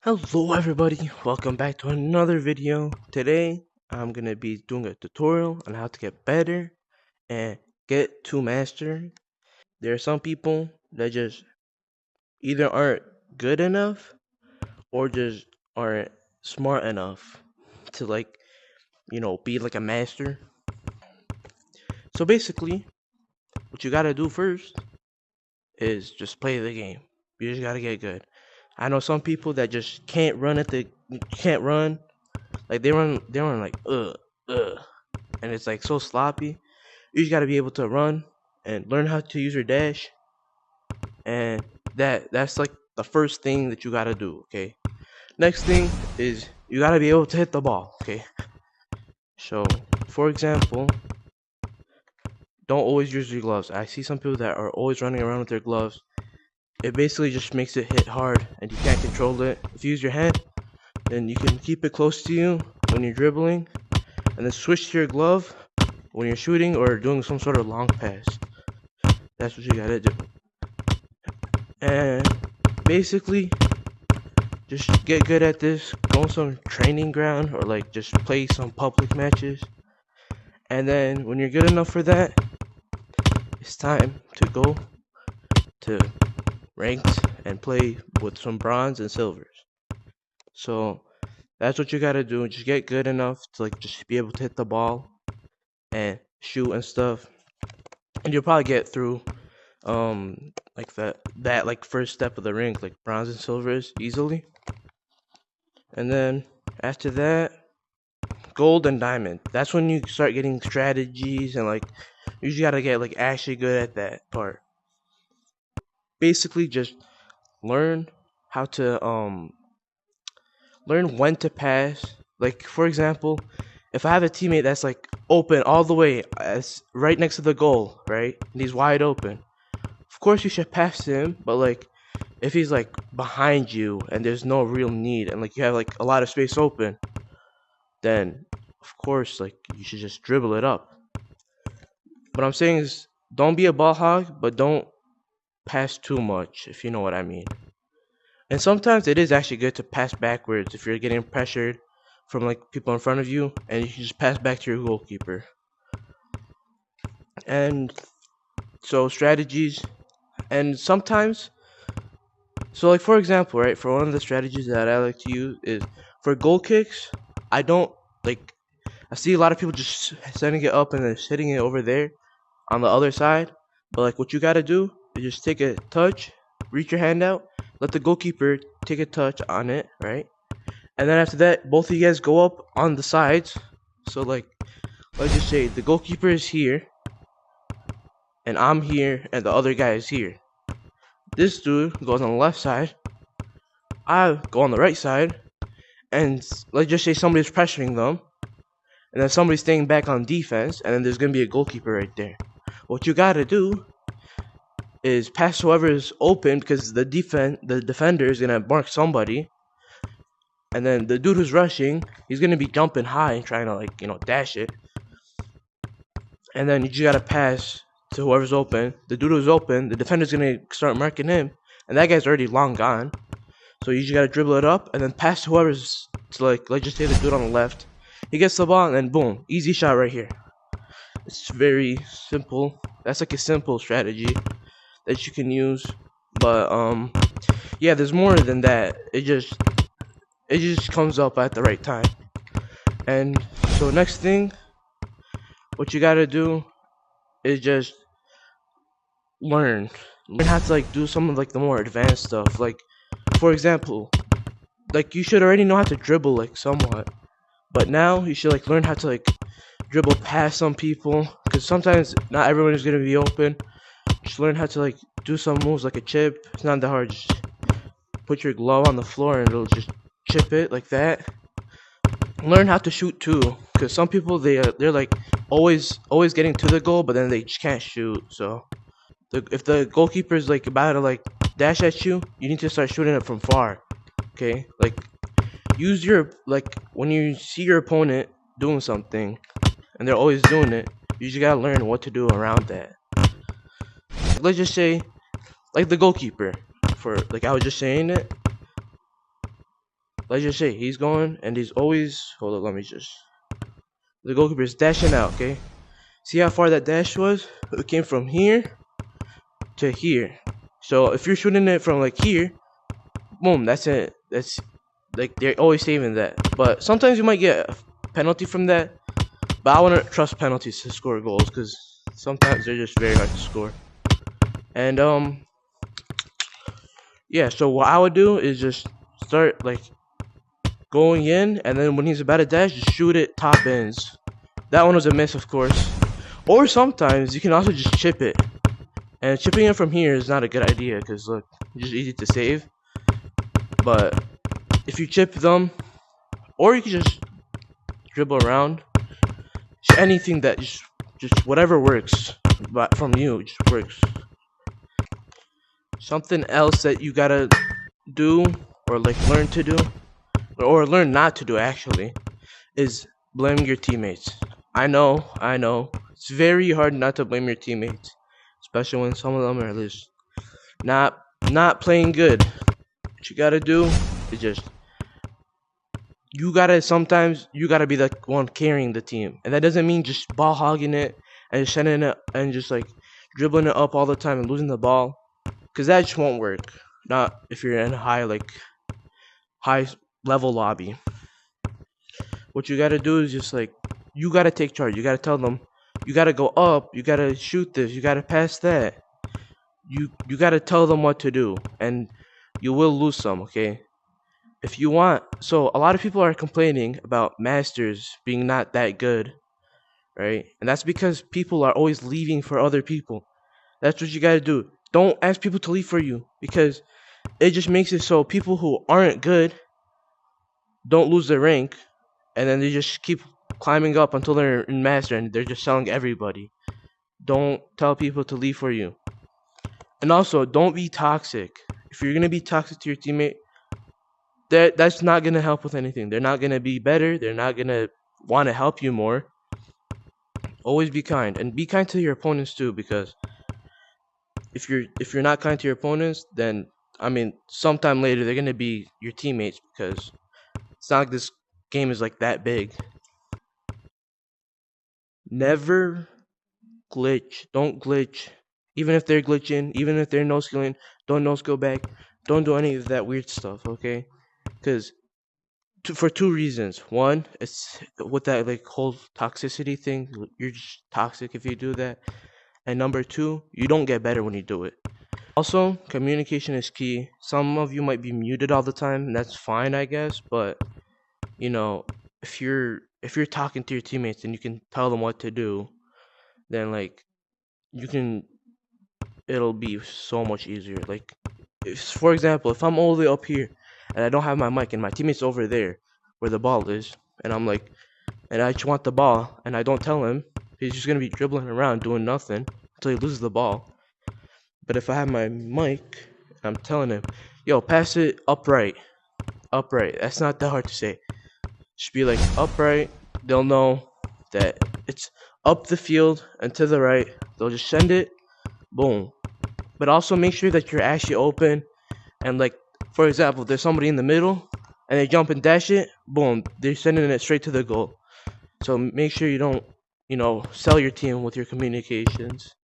Hello everybody, welcome back to another video. Today I'm gonna be doing a tutorial on how to get better and get to master. There are some people that just either aren't good enough or just aren't smart enough to be like a master. So basically, what you gotta do first is just play the game. You just gotta get good. I know some people that just can't run. Like they run like and it's like so sloppy. You just gotta be able to run and learn how to use your dash, and that's like the first thing that you gotta do. Okay. Next thing is you gotta be able to hit the ball. Okay. So, for example, don't always use your gloves. I see some people that are always running around with their gloves. It basically just makes it hit hard, and you can't control it. If you use your hand, then you can keep it close to you when you're dribbling, and then switch to your glove when you're shooting or doing some sort of long pass. That's what you gotta do. And basically, just get good at this. Go on some training ground or like just play some public matches. And then when you're good enough for that, it's time to go to ranked and play with some bronze and silvers. So that's what you gotta do. Just get good enough to like just be able to hit the ball and shoot and stuff. And you'll probably get through like that like first step of the rank, like bronze and silvers, easily. And then after that, gold and diamond. That's when you start getting strategies and like you just gotta get like actually good at that part. Basically, just learn how to learn when to pass. Like for example, if I have a teammate that's like open all the way, as right next to the goal, right, and he's wide open, of course you should pass to him. But like if he's like behind you and there's no real need and like you have like a lot of space open, then of course like you should just dribble it up. What I'm saying is don't be a ball hog, but don't pass too much, if you know what I mean. And sometimes it is actually good to pass backwards if you're getting pressured from like people in front of you, and you can just pass back to your goalkeeper. And so strategies, and sometimes, so like for example, right, for one of the strategies that I like to use is for goal kicks. I don't like I see a lot of people just setting it up and then hitting it over there on the other side. But like what you gotta do is just take a touch, reach your hand out, let the goalkeeper take a touch on it, right? And then after that, both of you guys go up on the sides. So like, let's just say the goalkeeper is here, and I'm here, and the other guy is here. This dude goes on the left side, I go on the right side, and let's just say somebody's pressuring them, and then somebody's staying back on defense, and then there's gonna be a goalkeeper right there. What you gotta do is pass whoever is open, because the defender is gonna mark somebody, and then the dude who's rushing, he's gonna be jumping high and trying to like dash it, and then you just gotta pass to whoever's open. The dude who's open, the defender's gonna start marking him, and that guy's already long gone. So you just gotta dribble it up and then pass to whoever's to like let's just say the dude on the left. He gets the ball and then boom, easy shot right here. It's very simple. That's like a simple strategy that you can use. But yeah, there's more than that. It just comes up at the right time. And so next thing, what you gotta do is just learn how to like do some of like the more advanced stuff. Like for example, like you should already know how to dribble like somewhat, but now you should like learn how to like dribble past some people, because sometimes not everyone is gonna be open. Just learn how to like do some moves like a chip. It's not that hard. Just put your glove on the floor and it'll just chip it like that. Learn how to shoot too, because some people they're like always getting to the goal, but then they just can't shoot. So if the goalkeeper is like about to like dash at you, you need to start shooting it from far. Okay, like use your like when you see your opponent doing something and they're always doing it, you just gotta learn what to do around that. Let's just say like the goalkeeper, for like I was just saying it. let's just say he's going and he's always, hold on, let me just, the goalkeeper is dashing out, okay? See how far that dash was? It came from here to here. So if you're shooting it from like here, boom, that's it. That's like they're always saving that. But sometimes you might get a penalty from that. But I wouldn't trust penalties to score goals because sometimes they're just very hard to score. And yeah. So what I would do is just start like going in, and then when he's about to dash, just shoot it top ends. That one was a miss, of course. Or sometimes you can also just chip it. And chipping it from here is not a good idea because look, it's just easy to save. But if you chip them, or you can just dribble around, just anything that just whatever works, but from you just works. Something else that you gotta do or like learn to do, or learn not to do actually, is blaming your teammates. I know, it's very hard not to blame your teammates, especially when some of them are just not not playing good. What you gotta do is just you gotta be the one carrying the team, and that doesn't mean just ball hogging it and just sending it and just like dribbling it up all the time and losing the ball, because that just won't work. Not if you're in a high level lobby. What you gotta do is just like you gotta take charge. You gotta tell them you gotta go up. You gotta shoot this. You gotta pass that. You gotta tell them what to do, and you will lose some. Okay, if you want. So a lot of people are complaining about masters being not that good, right? And that's because people are always leaving for other people. That's what you gotta do. Don't ask people to leave for you because it just makes it so people who aren't good don't lose their rank, and then they just keep climbing up until they're in master and they're just selling everybody. Don't tell people to leave for you. And also, don't be toxic. If you're gonna be toxic to your teammate, that's not gonna help with anything. They're not gonna be better. They're not gonna want to help you more. Always be kind, and be kind to your opponents too. Because if you're not kind to your opponents, then I mean, sometime later they're gonna be your teammates because it's not like this game is like that big. Never glitch. Don't glitch. Even if they're glitching, even if they're no skilling, don't no skill back. Don't do any of that weird stuff, okay? Because for two reasons. One, it's with that like whole toxicity thing. You're just toxic if you do that. And number two, you don't get better when you do it. Also, communication is key. Some of you might be muted all the time, and that's fine, I guess. But you know, if you're talking to your teammates and you can tell them what to do, then like you can, it'll be so much easier. Like, for example, if I'm all the way up here and I don't have my mic and my teammate's over there where the ball is, and I'm like, and I just want the ball, and I don't tell him, he's just gonna be dribbling around doing nothing until he loses the ball. But if I have my mic, I'm telling him, yo, pass it upright, upright. That's not that hard to say. Just be like upright. They'll know that it's up the field and to the right. They'll just send it, boom. But also make sure that you're actually open, and like, for example, if there's somebody in the middle and they jump and dash it, boom, they're sending it straight to the goal. So make sure you don't, sell your team with your communications.